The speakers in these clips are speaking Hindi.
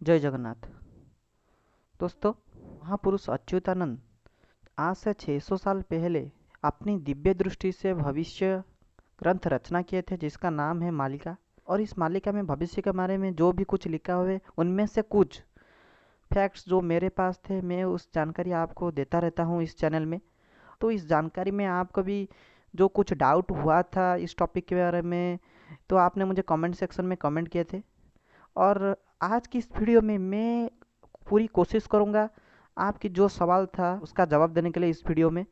जय जगन्नाथ। दोस्तों, महापुरुष अच्युतानंद आज से 600 साल पहले अपनी दिव्य दृष्टि से भविष्य ग्रंथ रचना किए थे, जिसका नाम है मालिका। और इस मालिका में भविष्य के बारे में जो भी कुछ लिखा हुआ है, उनमें से कुछ फैक्ट्स जो मेरे पास थे, मैं उस जानकारी आपको देता रहता हूँ इस चैनल में। तो इस जानकारी में आपको भी जो कुछ डाउट हुआ था इस टॉपिक के बारे में, तो आपने मुझे कमेंट सेक्शन में कमेंट किए थे। और आज की इस वीडियो में मैं पूरी कोशिश करूंगा आपकी जो सवाल था उसका जवाब देने के लिए इस वीडियो में।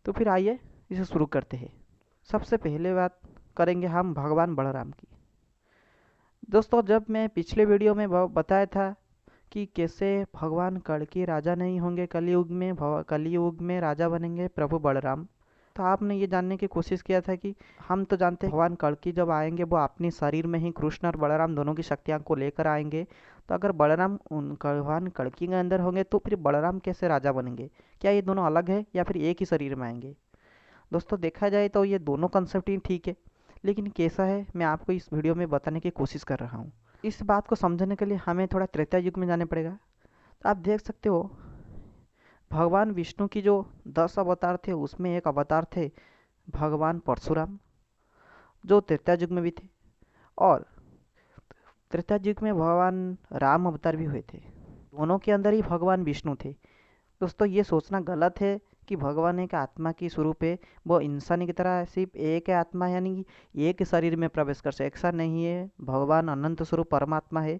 तो फिर आइए इसे शुरू करते हैं। सबसे पहले बात करेंगे हम भगवान बलराम की। दोस्तों, जब मैं पिछले वीडियो में बताया था कि कैसे भगवान कल्कि राजा नहीं होंगे कलयुग में, कलयुग में राजा बनेंगे प्रभु बलराम, तो आपने ये जानने की कोशिश किया था कि हम तो जानते हैं भगवान कल्कि जब आएंगे वो अपने शरीर में ही कृष्ण और बलराम दोनों की शक्तियाँ को लेकर आएंगे। तो अगर बलराम भगवान कल्कि के अंदर होंगे तो फिर बलराम कैसे राजा बनेंगे? क्या ये दोनों अलग है या फिर एक ही शरीर में आएंगे? दोस्तों, देखा जाए तो ये दोनों कंसेप्ट ही ठीक है, लेकिन कैसा है मैं आपको इस वीडियो में बताने की कोशिश कर रहा हूँ। इस बात को समझने के लिए हमें थोड़ा त्रेता युग में जाने पड़ेगा। तो आप देख सकते हो भगवान विष्णु की जो 10 अवतार थे उसमें एक अवतार थे भगवान परशुराम, जो त्रेता युग में भी थे। और त्रेता युग में भगवान राम अवतार भी हुए थे। दोनों के अंदर ही भगवान विष्णु थे। दोस्तों, ये सोचना गलत है कि भगवान एक आत्मा की स्वरूप है, वो इंसान की तरह सिर्फ एक है आत्मा, यानी कि एक शरीर में प्रवेश कर सके, ऐसा नहीं है। भगवान अनंत स्वरूप परमात्मा है,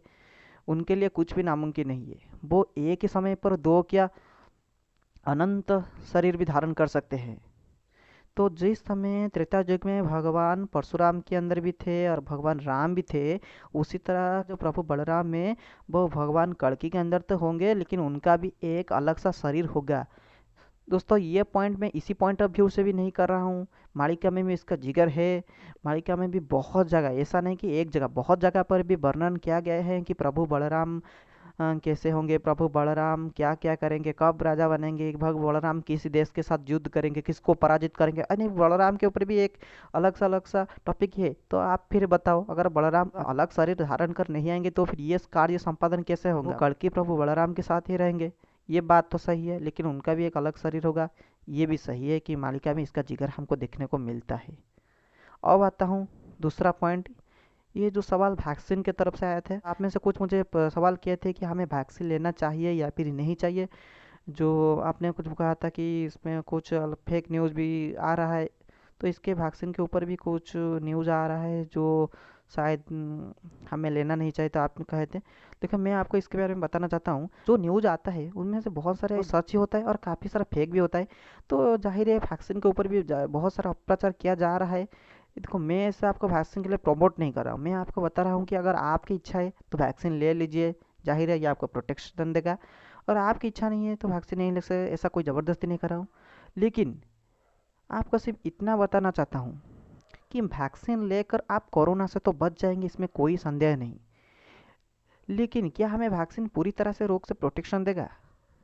उनके लिए कुछ भी नामुमकिन नहीं है। वो एक ही समय पर दो क्या अनंत शरीर भी धारण कर सकते हैं। तो जिस समय त्रेता युग में भगवान परशुराम के अंदर भी थे और भगवान राम भी थे, उसी तरह जो प्रभु बलराम में वो भगवान कल्कि के अंदर तो होंगे, लेकिन उनका भी एक अलग सा शरीर होगा। दोस्तों, ये पॉइंट मैं इसी पॉइंट ऑफ व्यू से भी नहीं कर रहा हूँ, मालिका में भी इसका जिक्र है। मालिका में भी बहुत जगह, ऐसा नहीं कि एक जगह, बहुत जगह पर भी वर्णन किया गया है कि प्रभु बलराम कैसे होंगे, प्रभु बलराम क्या क्या करेंगे, कब राजा बनेंगे, प्रभु बलराम किस देश के साथ युद्ध करेंगे, किसको पराजित करेंगे। अरे बलराम के ऊपर भी एक अलग सा टॉपिक है। तो आप फिर बताओ, अगर बलराम अलग शरीर धारण कर नहीं आएंगे तो फिर ये कार्य संपादन कैसे होगा? कल्कि प्रभु बलराम के साथ ही रहेंगे, ये बात तो सही है, लेकिन उनका भी एक अलग शरीर होगा। ये भी सही है कि मालिका में इसका जिक्र हमको देखने को मिलता है। अब आता हूँ दूसरा पॉइंट। ये जो सवाल वैक्सीन की तरफ से आए थे, आप में से कुछ मुझे सवाल किए थे कि हमें वैक्सीन लेना चाहिए या फिर नहीं चाहिए। जो आपने कुछ कहा था कि इसमें कुछ फेक न्यूज़ भी आ रहा है, तो इसके वैक्सीन के ऊपर भी कुछ न्यूज़ आ रहा है जो शायद हमें लेना नहीं चाहिए, तो आपने कहे थे। देखो, मैं आपको इसके बारे में बताना चाहता हूँ, जो न्यूज़ आता है उनमें से बहुत सारे सच ही होता है और काफ़ी सारा फेक भी होता है। तो जाहिर है वैक्सीन के ऊपर भी बहुत सारा अप्रचार किया जा रहा है। देखो, मैं ऐसा आपको वैक्सीन के लिए प्रमोट नहीं कर रहा हूँ, मैं आपको बता रहा हूँ कि अगर आपकी इच्छा है तो वैक्सीन ले लीजिए। जाहिर है ये आपको प्रोटेक्शन देगा। और आपकी इच्छा नहीं है तो वैक्सीन नहीं ले सकते, ऐसा कोई ज़बरदस्ती नहीं कर रहा हूँ। लेकिन आपको सिर्फ इतना बताना चाहता हूँ कि वैक्सीन लेकर आप कोरोना से तो बच जाएंगे, इसमें कोई संदेह नहीं। लेकिन क्या हमें वैक्सीन पूरी तरह से रोग से प्रोटेक्शन देगा?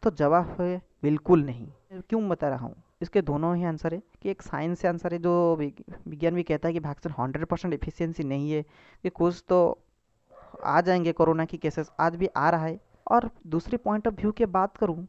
तो जवाब है बिल्कुल नहीं। क्यों बता रहा हूँ? इसके दोनों ही आंसर है कि एक साइंस से आंसर है, जो विज्ञान भी कहता है कि वैक्सीन 100% एफिशिएंसी नहीं है, कि कुछ तो आ जाएंगे कोरोना की केसेस, आज भी आ रहा है। और दूसरे पॉइंट ऑफ व्यू की बात करूं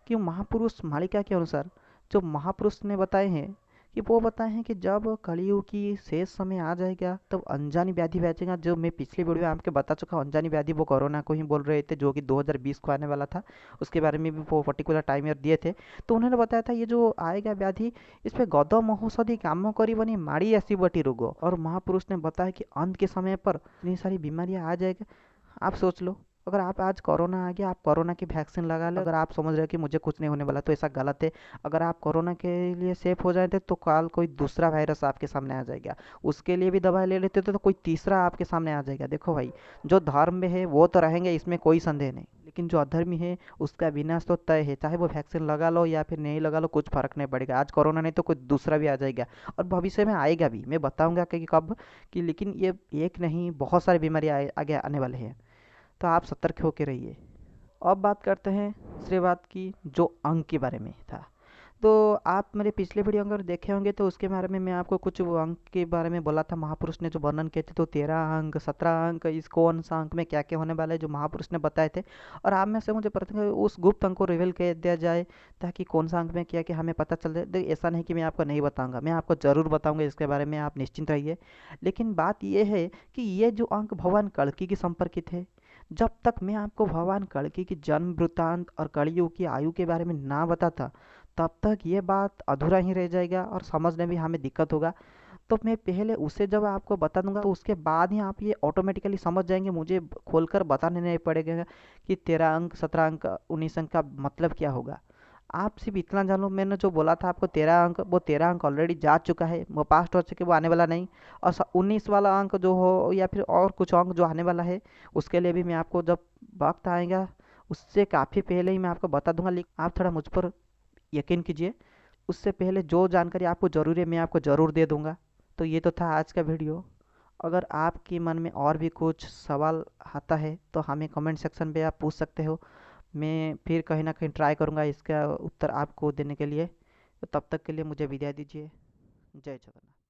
कि महापुरुष मालिका के अनुसार जो महापुरुष ने बताए हैं कि वो बताए हैं कि जब कलयुग की शेष समय आ जाएगा तब अनजानी व्याधि बचेगा। जो मैं पिछली वीडियो में आपके बता चुका हूँ, अनजानी व्याधि वो कोरोना को ही बोल रहे थे, जो कि 2020 को आने वाला था। उसके बारे में भी वो पर्टिकुलर टाइम ईयर दिए थे। तो उन्होंने बताया था ये जो आएगा व्याधि, इस पर गद महौषधि काम करीबनी माड़ी ऐसी रोगो। और महापुरुष ने बताया कि अंत के समय पर इतनी सारी बीमारियां आ जाएगा। आप सोच लो, अगर आप आज कोरोना आ गया, आप कोरोना की वैक्सीन लगा लो, अगर आप समझ रहे हो कि मुझे कुछ नहीं होने वाला, तो ऐसा गलत है। अगर आप कोरोना के लिए सेफ हो जाते तो कल कोई दूसरा वायरस आपके सामने आ जाएगा, उसके लिए भी दवाई ले लेते तो कोई तीसरा आपके सामने आ जाएगा। देखो भाई, जो धर्म में है वो तो रहेंगे, इसमें कोई संदेह नहीं, लेकिन जो अधर्मी है उसका विनाश तो तय है। चाहे वो वैक्सीन लगा लो या फिर नहीं लगा लो, कुछ फर्क नहीं पड़ेगा। आज कोरोना नहीं तो कोई दूसरा भी आ जाएगा, और भविष्य में आएगा भी, मैं बताऊंगा कि कब कि। लेकिन ये एक नहीं, बहुत सारी बीमारियां आगे आने वाले हैं, तो आप सतर्क होकर रहिए। अब बात करते हैं दूसरी बात की, जो अंक के बारे में था। तो आप मेरे पिछले वीडियो अगर देखे होंगे तो उसके बारे में मैं आपको कुछ वो अंक के बारे में बोला था, महापुरुष ने जो वर्णन किए थे, तो 13 अंक 17 अंक, इस कौन सा अंक में क्या क्या होने वाला है जो महापुरुष ने बताए थे। और आप में से मुझे प्रश्न है, उस गुप्त अंक को रिवील कर दिया जाए ताकि कौन सा अंक में क्या क्या हमें पता चल जाए। देखिए, ऐसा नहीं कि मैं आपको नहीं बताऊंगा, मैं आपको ज़रूर बताऊंगा इसके बारे में, आप निश्चिंत रहिए। लेकिन बात यह है कि ये जो अंक भगवान कल्कि की संपर्कित है। जब तक मैं आपको भगवान कल्कि की जन्म वृत्तांत और कलयुग की आयु के बारे में ना बताता, तब तक ये बात अधूरा ही रह जाएगा और समझने में हमें दिक्कत होगा। तो मैं पहले उसे जब आपको बता दूंगा, तो उसके बाद ही आप ये ऑटोमेटिकली समझ जाएंगे, मुझे खोलकर बताने नहीं पड़ेगा कि 13 अंक 17 अंक 19 अंक का मतलब क्या होगा। आप सिर्फ इतना जान लो, मैंने जो बोला था आपको 13 अंक, वो 13 अंक ऑलरेडी जा चुका है, वो पास्ट हो चुके, वो आने वाला नहीं। और 19 वाला अंक जो हो या फिर और कुछ अंक जो आने वाला है, उसके लिए भी मैं आपको जब वक्त आएगा उससे काफ़ी पहले ही मैं आपको बता दूंगा। लेकिन आप थोड़ा मुझ पर यकीन कीजिए, उससे पहले जो जानकारी आपको ज़रूरी है मैं आपको ज़रूर दे दूंगा। तो ये तो था आज का वीडियो। अगर आपके मन में और भी कुछ सवाल आता है तो हमें कमेंट सेक्शन में आप पूछ सकते हो। मैं फिर कहीं ना कहीं ट्राई करूंगा इसका उत्तर आपको देने के लिए। तो तब तक के लिए मुझे विदाई दीजिए। जय जगन्नाथ।